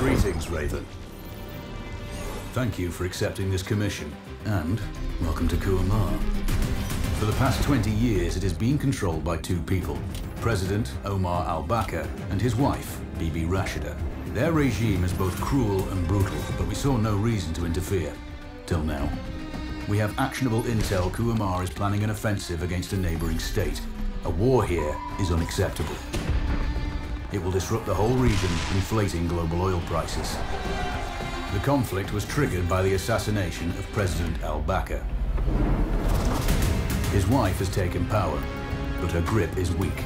Greetings, Raven. Thank you for accepting this commission, and welcome to Kuamar. For the past 20 years, it has been controlled by two people, President Omar al-Bakr and his wife, Bibi Rashida. Their regime is both cruel and brutal, but we saw no reason to interfere. Till now. We have actionable intel Kuamar is planning an offensive against a neighboring state. A war here is unacceptable. It will disrupt the whole region, inflating global oil prices. The conflict was triggered by the assassination of President al-Bakr. His wife has taken power, but her grip is weak.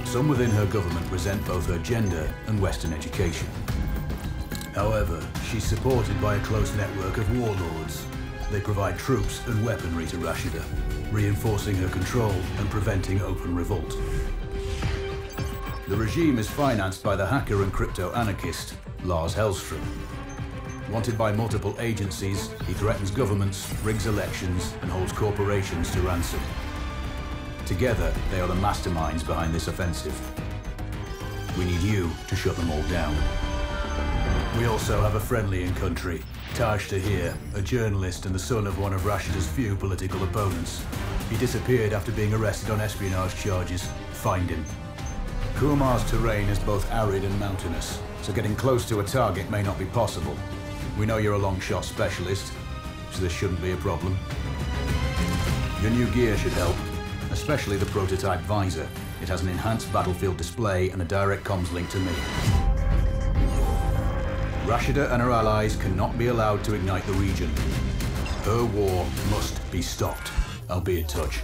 Some within her government resent both her gender and Western education. However, she's supported by a close network of warlords. They provide troops and weaponry to Rashida, reinforcing her control and preventing open revolt. The regime is financed by the hacker and crypto-anarchist, Lars Hellstrom. Wanted by multiple agencies, he threatens governments, rigs elections, and holds corporations to ransom. Together, they are the masterminds behind this offensive. We need you to shut them all down. We also have a friendly in country, Taj Tahir, a journalist and the son of one of Rashida's few political opponents. He disappeared after being arrested on espionage charges. Find him. Kuamar's terrain is both arid and mountainous, so getting close to a target may not be possible. We know you're a long shot specialist, so this shouldn't be a problem. Your new gear should help, especially the prototype visor. It has an enhanced battlefield display and a direct comms link to me. Rashida and her allies cannot be allowed to ignite the region. Her war must be stopped. I'll be in touch.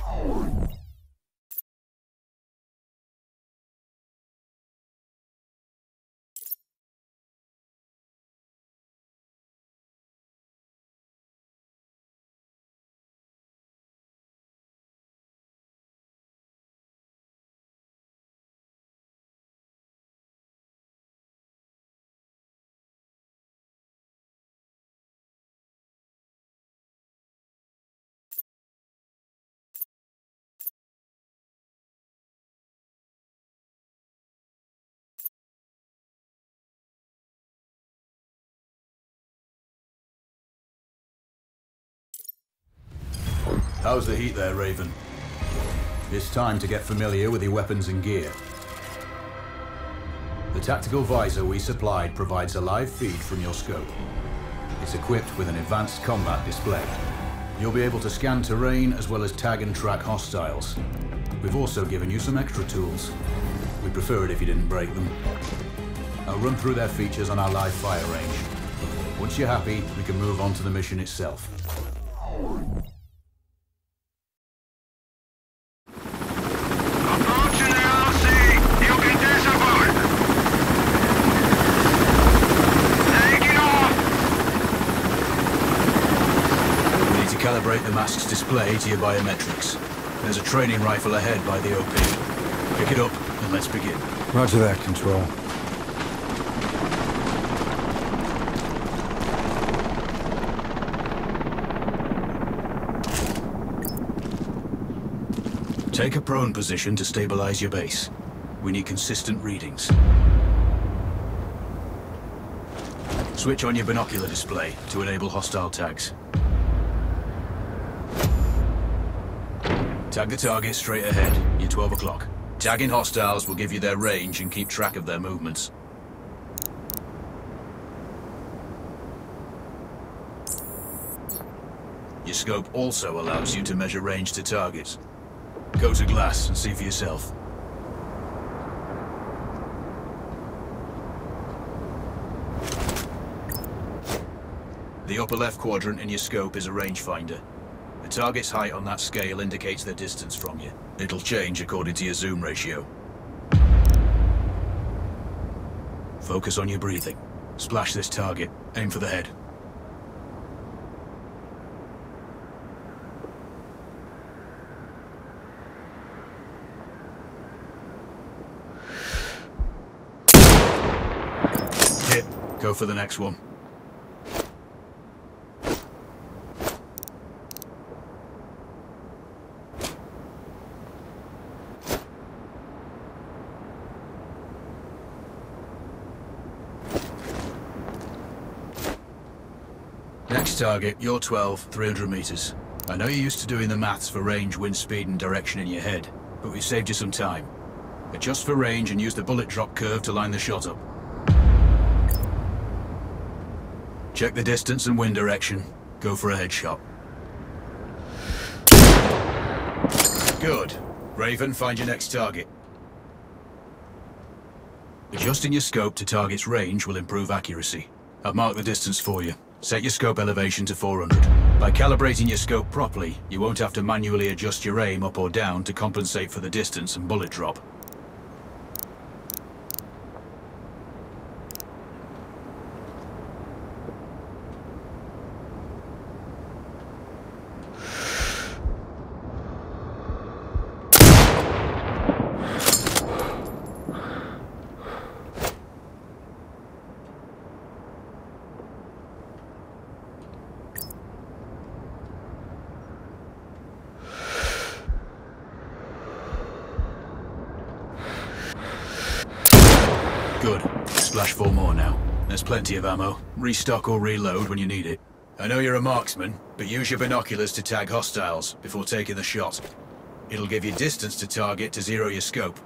How's the heat there, Raven? It's time to get familiar with your weapons and gear. The tactical visor we supplied provides a live feed from your scope. It's equipped with an advanced combat display. You'll be able to scan terrain as well as tag and track hostiles. We've also given you some extra tools. We'd prefer it if you didn't break them. I'll run through their features on our live fire range. Once you're happy, we can move on to the mission itself. Calibrate the mask's display to your biometrics. There's a training rifle ahead by the OP. Pick it up and let's begin. Roger that, Control. Take a prone position to stabilize your base. We need consistent readings. Switch on your binocular display to enable hostile tags. Tag the target straight ahead. You're 12 o'clock. Tagging hostiles will give you their range and keep track of their movements. Your scope also allows you to measure range to targets. Go to glass and see for yourself. The upper left quadrant in your scope is a rangefinder. The target's height on that scale indicates their distance from you. It'll change according to your zoom ratio. Focus on your breathing. Splash this target. Aim for the head. Hit. Go for the next one. Next target, you're 12, 300 meters. I know you're used to doing the maths for range, wind speed and direction in your head, but we've saved you some time. Adjust for range and use the bullet drop curve to line the shot up. Check the distance and wind direction. Go for a headshot. Good. Raven, find your next target. Adjusting your scope to target's range will improve accuracy. I've marked the distance for you. Set your scope elevation to 400. By calibrating your scope properly, you won't have to manually adjust your aim up or down to compensate for the distance and bullet drop. Good. Splash 4 more now. There's plenty of ammo. Restock or reload when you need it. I know you're a marksman, but use your binoculars to tag hostiles before taking the shot. It'll give you distance to target to zero your scope.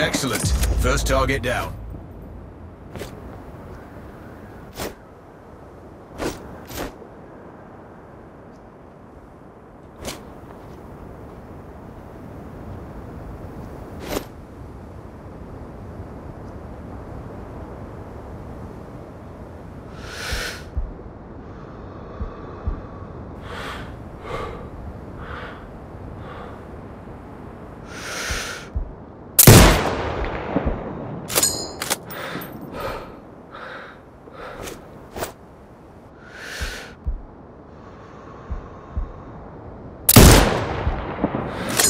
Excellent. First target down.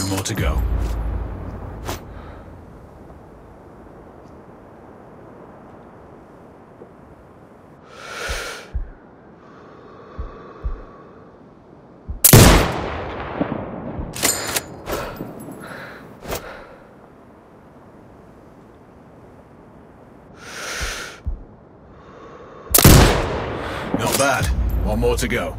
More to go. Not bad. One more to go.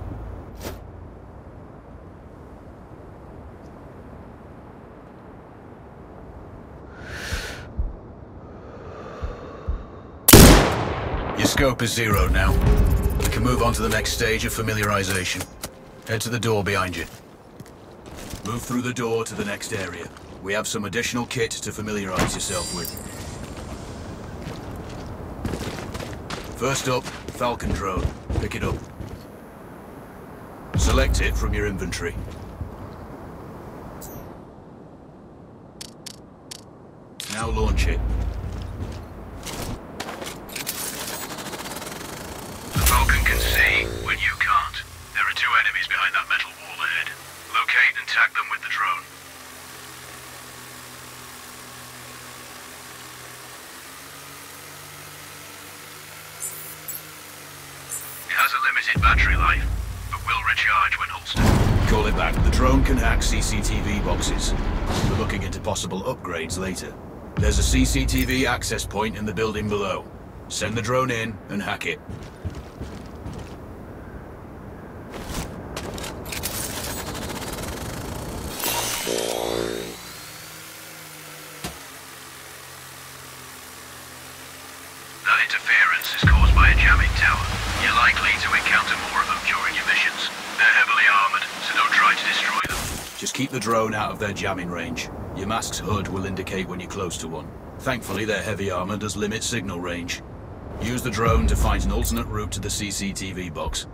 Your scope is zero now. We can move on to the next stage of familiarization. Head to the door behind you. Move through the door to the next area. We have some additional kit to familiarize yourself with. First up, Falcon drone. Pick it up. Select it from your inventory. Now launch it. The Falcon can see when you can't. There are 2 enemies behind that metal wall ahead. Locate and tag them with the drone. It has a limited battery life, but will recharge when holstered. Call it back. The drone can hack CCTV boxes. We're looking into possible upgrades later. There's a CCTV access point in the building below. Send the drone in and hack it. Keep the drone out of their jamming range. Your mask's hood will indicate when you're close to one. Thankfully, their heavy armor does limit signal range. Use the drone to find an alternate route to the CCTV box.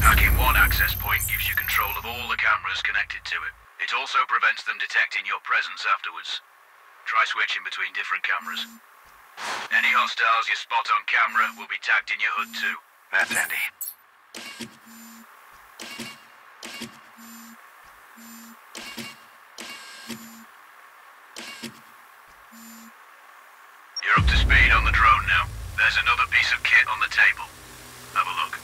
Hacking one access point gives you control of all the cameras connected to it. It also prevents them detecting your presence afterwards. Try switching between different cameras. Any hostiles you spot on camera will be tagged in your hood too. That's handy. You're up to speed on the drone now. There's another piece of kit on the table. Have a look.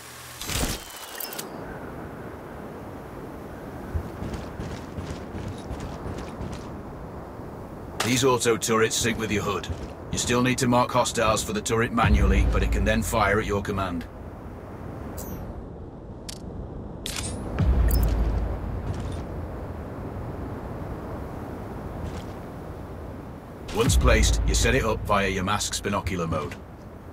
These auto turrets sync with your hood. You still need to mark hostiles for the turret manually, but it can then fire at your command. Once placed, you set it up via your mask's binocular mode.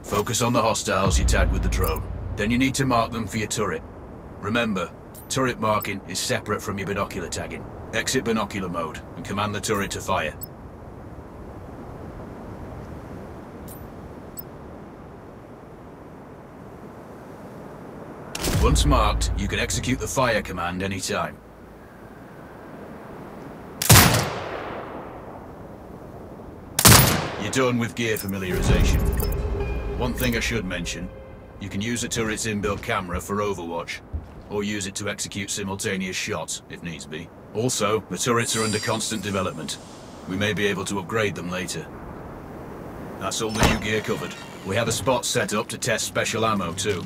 Focus on the hostiles you tag with the drone. Then you need to mark them for your turret. Remember, turret marking is separate from your binocular tagging. Exit binocular mode and command the turret to fire. Once marked, you can execute the fire command anytime. You're done with gear familiarization. One thing I should mention, you can use a turret's inbuilt camera for overwatch, or use it to execute simultaneous shots, if needs be. Also, the turrets are under constant development. We may be able to upgrade them later. That's all the new gear covered. We have a spot set up to test special ammo too.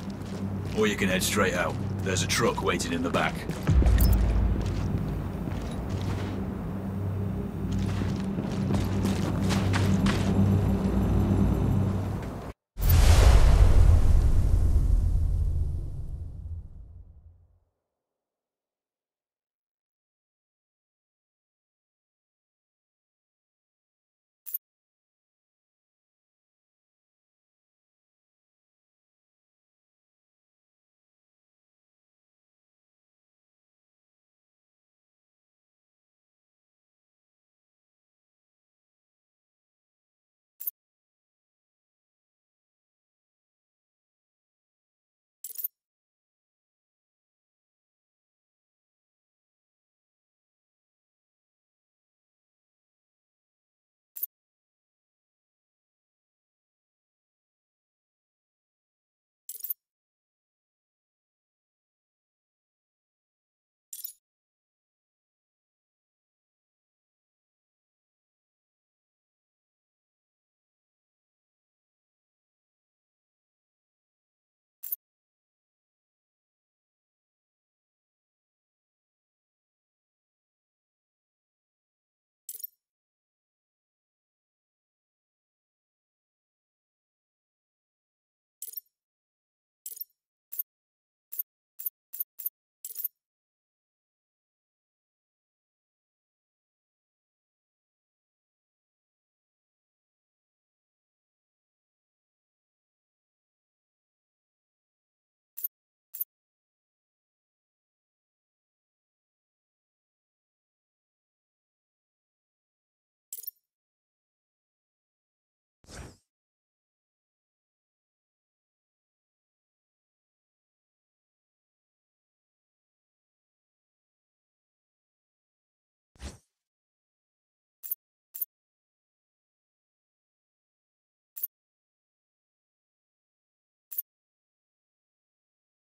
Or you can head straight out. There's a truck waiting in the back.